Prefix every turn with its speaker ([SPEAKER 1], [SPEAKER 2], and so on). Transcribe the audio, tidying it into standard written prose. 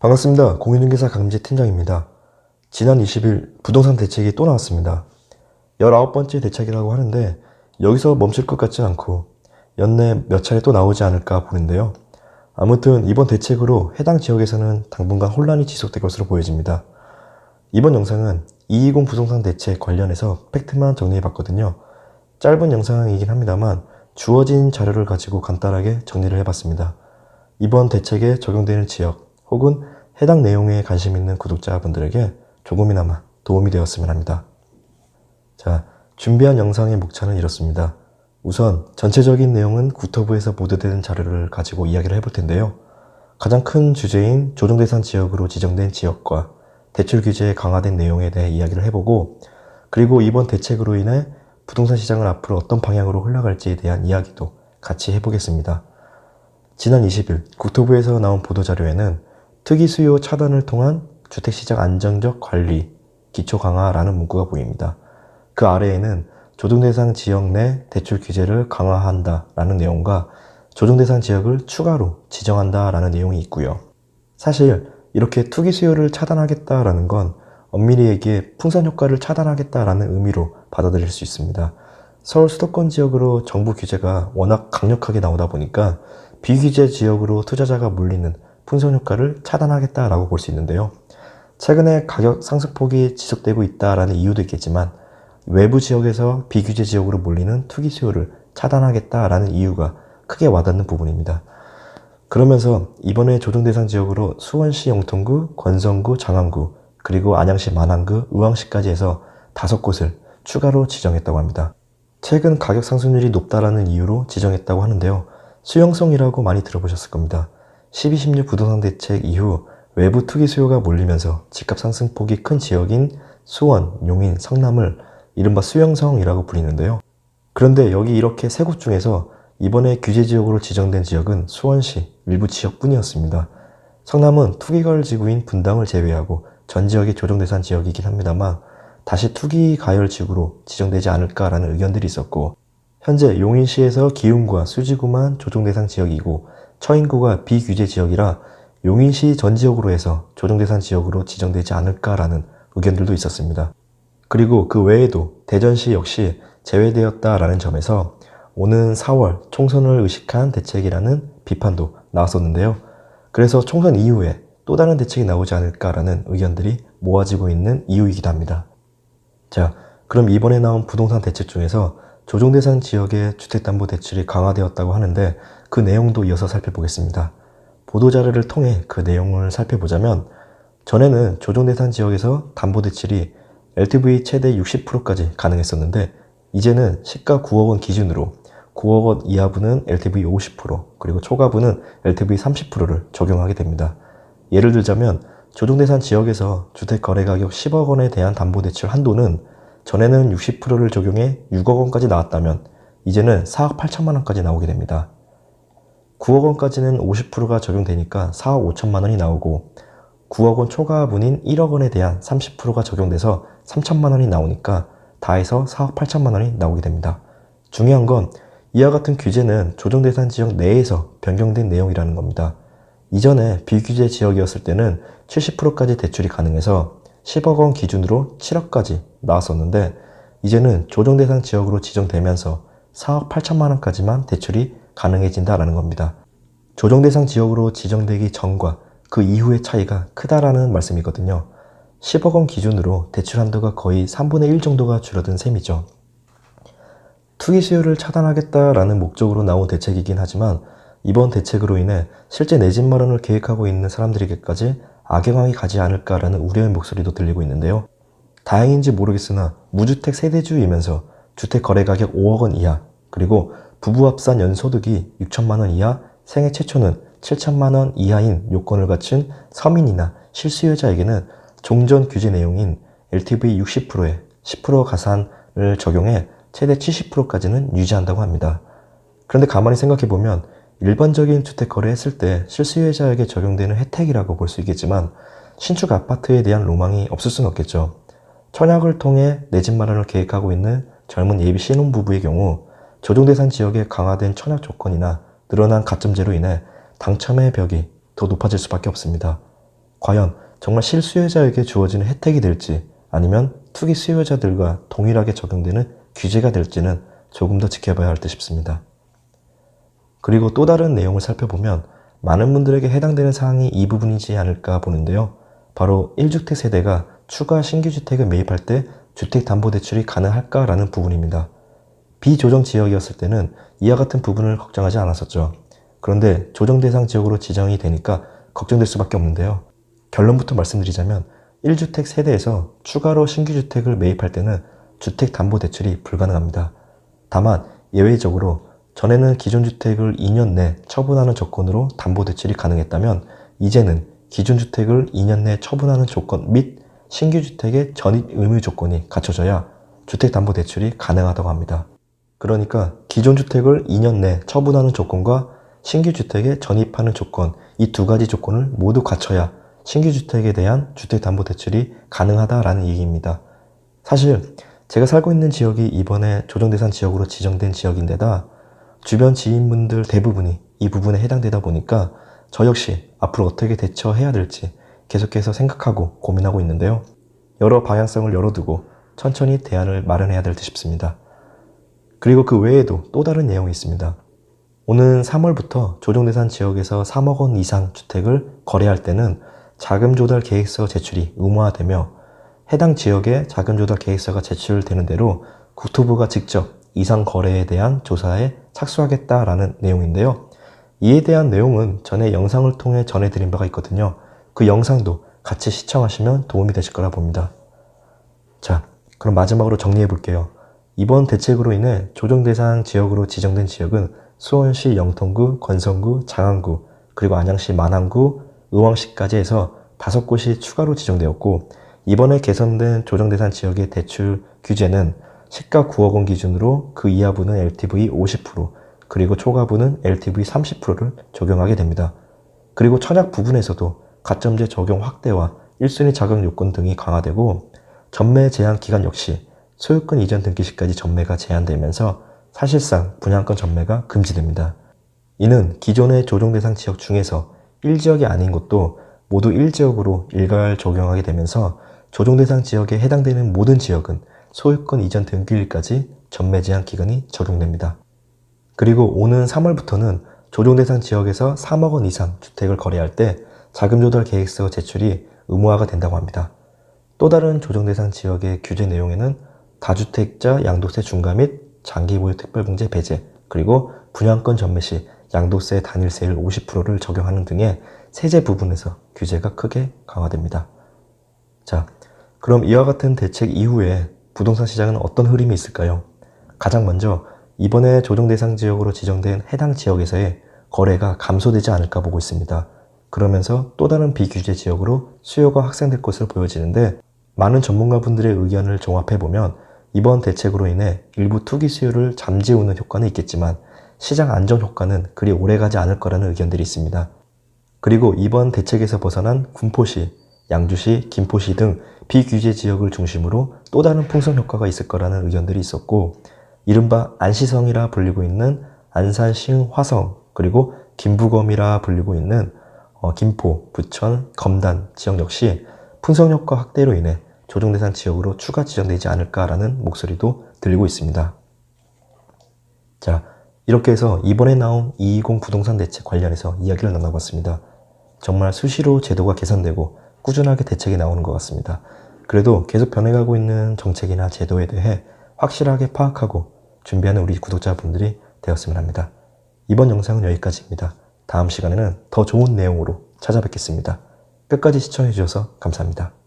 [SPEAKER 1] 반갑습니다. 공인중개사 강민재 팀장입니다. 지난 20일 부동산 대책이 또 나왔습니다. 19번째 대책이라고 하는데 여기서 멈출 것 같진 않고 연내 몇 차례 또 나오지 않을까 보는데요. 아무튼 이번 대책으로 해당 지역에서는 당분간 혼란이 지속될 것으로 보여집니다. 이번 영상은 220 부동산 대책 관련해서 팩트만 정리해봤거든요. 짧은 영상이긴 합니다만 주어진 자료를 가지고 간단하게 정리를 해봤습니다. 이번 대책에 적용되는 지역 혹은 해당 내용에 관심 있는 구독자분들에게 조금이나마 도움이 되었으면 합니다. 자, 준비한 영상의 목차는 이렇습니다. 우선 전체적인 내용은 국토부에서 보도되는 자료를 가지고 이야기를 해볼 텐데요. 가장 큰 주제인 조정대상 지역으로 지정된 지역과 대출 규제에 강화된 내용에 대해 이야기를 해보고, 그리고 이번 대책으로 인해 부동산 시장을 앞으로 어떤 방향으로 흘러갈지에 대한 이야기도 같이 해보겠습니다. 지난 20일 국토부에서 나온 보도자료에는 특이 수요 차단을 통한 주택시장 안정적 관리, 기초 강화라는 문구가 보입니다. 그 아래에는 조정대상 지역 내 대출 규제를 강화한다라는 내용과 조정대상 지역을 추가로 지정한다라는 내용이 있고요. 사실 이렇게 투기 수요를 차단하겠다라는 건 엄밀히 얘기해 풍선 효과를 차단하겠다라는 의미로 받아들일 수 있습니다. 서울 수도권 지역으로 정부 규제가 워낙 강력하게 나오다 보니까 비규제 지역으로 투자자가 몰리는 풍선 효과를 차단하겠다라고 볼 수 있는데요. 최근에 가격 상승폭이 지속되고 있다라는 이유도 있겠지만 외부 지역에서 비규제 지역으로 몰리는 투기 수요를 차단하겠다라는 이유가 크게 와닿는 부분입니다. 그러면서 이번에 조정대상 지역으로 수원시 영통구, 권성구, 장안구, 그리고 안양시 만안구, 의왕시까지 해서 5곳을 추가로 지정했다고 합니다. 최근 가격 상승률이 높다라는 이유로 지정했다고 하는데요. 수용성이라고 많이 들어보셨을 겁니다. 12.16 부동산 대책 이후 외부 투기 수요가 몰리면서 집값 상승폭이 큰 지역인 수원, 용인, 성남을 이른바 수용성이라고 불리는데요. 그런데 여기 이렇게 세 곳 중에서 이번에 규제 지역으로 지정된 지역은 수원시 일부 지역뿐이었습니다. 성남은 투기가열 지구인 분당을 제외하고 전 지역이 조정대상 지역이긴 합니다만 다시 투기가열 지구로 지정되지 않을까라는 의견들이 있었고, 현재 용인시에서 기흥구와 수지구만 조정대상 지역이고 처인구가 비규제 지역이라 용인시 전 지역으로 해서 조정대상 지역으로 지정되지 않을까라는 의견들도 있었습니다. 그리고 그 외에도 대전시 역시 제외되었다라는 점에서 오는 4월 총선을 의식한 대책이라는 비판도 나왔었는데요. 그래서 총선 이후에 또 다른 대책이 나오지 않을까라는 의견들이 모아지고 있는 이유이기도 합니다. 자, 그럼 이번에 나온 부동산 대책 중에서 조정대상 지역의 주택담보대출이 강화되었다고 하는데 그 내용도 이어서 살펴보겠습니다. 보도자료를 통해 그 내용을 살펴보자면 전에는 조정대상 지역에서 담보대출이 LTV 최대 60%까지 가능했었는데 이제는 시가 9억 원 기준으로 9억 원 이하분은 LTV 50%, 그리고 초과분은 LTV 30%를 적용하게 됩니다. 예를 들자면 조정대상 지역에서 주택거래가격 10억 원에 대한 담보대출 한도는 전에는 60%를 적용해 6억 원까지 나왔다면 이제는 4억 8천만 원까지 나오게 됩니다. 9억 원까지는 50%가 적용되니까 4억 5천만 원이 나오고 9억 원 초과분인 1억 원에 대한 30%가 적용돼서 3천만 원이 나오니까 다 해서 4억 8천만 원이 나오게 됩니다. 중요한 건 이와 같은 규제는 조정대상 지역 내에서 변경된 내용이라는 겁니다. 이전에 비규제 지역이었을 때는 70%까지 대출이 가능해서 10억 원 기준으로 7억까지 나왔었는데 이제는 조정대상 지역으로 지정되면서 4억 8천만 원까지만 대출이 가능해진다라는 겁니다. 조정대상 지역으로 지정되기 전과 그 이후의 차이가 크다라는 말씀이거든요. 10억 원 기준으로 대출 한도가 거의 3분의 1 정도가 줄어든 셈이죠. 투기 수요를 차단하겠다라는 목적으로 나온 대책이긴 하지만 이번 대책으로 인해 실제 내 집 마련을 계획하고 있는 사람들에게까지 악영향이 가지 않을까라는 우려의 목소리도 들리고 있는데요. 다행인지 모르겠으나 무주택 세대주이면서 주택 거래가격 5억 원 이하, 그리고 부부 합산 연소득이 6천만 원 이하, 생애 최초는 7천만 원 이하인 요건을 갖춘 서민이나 실수요자에게는 종전 규제 내용인 LTV 60%에 10% 가산을 적용해 최대 70%까지는 유지한다고 합니다. 그런데 가만히 생각해보면 일반적인 주택 거래했을 때 실수요자에게 적용되는 혜택이라고 볼 수 있겠지만 신축 아파트에 대한 로망이 없을 수는 없겠죠. 청약을 통해 내 집 마련을 계획하고 있는 젊은 예비 신혼부부의 경우 조정대상 지역에 강화된 청약 조건이나 늘어난 가점제로 인해 당첨의 벽이 더 높아질 수밖에 없습니다. 과연 정말 실수요자에게 주어지는 혜택이 될지 아니면 투기 수요자들과 동일하게 적용되는 규제가 될지는 조금 더 지켜봐야 할 듯 싶습니다. 그리고 또 다른 내용을 살펴보면 많은 분들에게 해당되는 사항이 이 부분이지 않을까 보는데요. 바로 1주택 세대가 추가 신규 주택을 매입할 때 주택담보대출이 가능할까라는 부분입니다. 비조정 지역이었을 때는 이와 같은 부분을 걱정하지 않았었죠. 그런데 조정 대상 지역으로 지정이 되니까 걱정될 수밖에 없는데요. 결론부터 말씀드리자면 1주택 세대에서 추가로 신규 주택을 매입할 때는 주택담보대출이 불가능합니다. 다만 예외적으로 전에는 기존 주택을 2년 내 처분하는 조건으로 담보대출이 가능했다면 이제는 기존 주택을 2년 내 처분하는 조건 및 신규 주택의 전입 의무 조건이 갖춰져야 주택담보대출이 가능하다고 합니다. 그러니까 기존 주택을 2년 내 처분하는 조건과 신규 주택에 전입하는 조건, 이 두 가지 조건을 모두 갖춰야 신규 주택에 대한 주택담보대출이 가능하다라는 얘기입니다. 사실 제가 살고 있는 지역이 이번에 조정대상 지역으로 지정된 지역인데다 주변 지인분들 대부분이 이 부분에 해당되다 보니까 저 역시 앞으로 어떻게 대처해야 될지 계속해서 생각하고 고민하고 있는데요. 여러 방향성을 열어두고 천천히 대안을 마련해야 될 듯 싶습니다. 그리고 그 외에도 또 다른 내용이 있습니다. 오는 3월부터 조정대상 지역에서 3억 원 이상 주택을 거래할 때는 자금조달 계획서 제출이 의무화되며 해당 지역에 자금조달 계획서가 제출되는 대로 국토부가 직접 이상 거래에 대한 조사에 착수하겠다라는 내용인데요. 이에 대한 내용은 전에 영상을 통해 전해드린 바가 있거든요. 그 영상도 같이 시청하시면 도움이 되실 거라 봅니다. 자, 그럼 마지막으로 정리해 볼게요. 이번 대책으로 인해 조정대상 지역으로 지정된 지역은 수원시 영통구, 권성구, 장안구, 그리고 안양시 만안구, 의왕시까지 해서 5곳이 추가로 지정되었고 이번에 개선된 조정대상 지역의 대출 규제는 시가 9억 원 기준으로 그 이하부는 LTV 50%, 그리고 초과부는 LTV 30%를 적용하게 됩니다. 그리고 청약 부분에서도 가점제 적용 확대와 1순위 자격 요건 등이 강화되고 전매 제한 기간 역시 소유권 이전 등기 시까지 전매가 제한되면서 사실상 분양권 전매가 금지됩니다. 이는 기존의 조정대상 지역 중에서 1지역이 아닌 곳도 모두 1지역으로 일괄 적용하게 되면서 조정대상 지역에 해당되는 모든 지역은 소유권 이전 등기일까지 전매 제한 기간이 적용됩니다. 그리고 오는 3월부터는 조정대상 지역에서 3억 원 이상 주택을 거래할 때 자금조달 계획서 제출이 의무화가 된다고 합니다. 또 다른 조정대상 지역의 규제 내용에는 다주택자 양도세 중과 및 장기보유 특별공제 배제, 그리고 분양권 전매 시 양도세 단일세율 50%를 적용하는 등의 세제 부분에서 규제가 크게 강화됩니다. 자, 그럼 이와 같은 대책 이후에 부동산 시장은 어떤 흐름이 있을까요? 가장 먼저 이번에 조정대상 지역으로 지정된 해당 지역에서의 거래가 감소되지 않을까 보고 있습니다. 그러면서 또 다른 비규제 지역으로 수요가 확산될 것으로 보여지는데 많은 전문가분들의 의견을 종합해보면 이번 대책으로 인해 일부 투기 수요를 잠재우는 효과는 있겠지만 시장 안정 효과는 그리 오래가지 않을 거라는 의견들이 있습니다. 그리고 이번 대책에서 벗어난 군포시, 양주시, 김포시 등 비규제 지역을 중심으로 또 다른 풍성 효과가 있을 거라는 의견들이 있었고 이른바 안시성이라 불리고 있는 안산, 시흥, 화성, 그리고 김부검이라 불리고 있는 김포, 부천, 검단 지역 역시 풍성 효과 확대로 인해 조정대상 지역으로 추가 지정되지 않을까라는 목소리도 들리고 있습니다. 자, 이렇게 해서 이번에 나온 220 부동산 대책 관련해서 이야기를 나눠봤습니다. 정말 수시로 제도가 개선되고 꾸준하게 대책이 나오는 것 같습니다. 그래도 계속 변해가고 있는 정책이나 제도에 대해 확실하게 파악하고 준비하는 우리 구독자분들이 되었으면 합니다. 이번 영상은 여기까지입니다. 다음 시간에는 더 좋은 내용으로 찾아뵙겠습니다. 끝까지 시청해주셔서 감사합니다.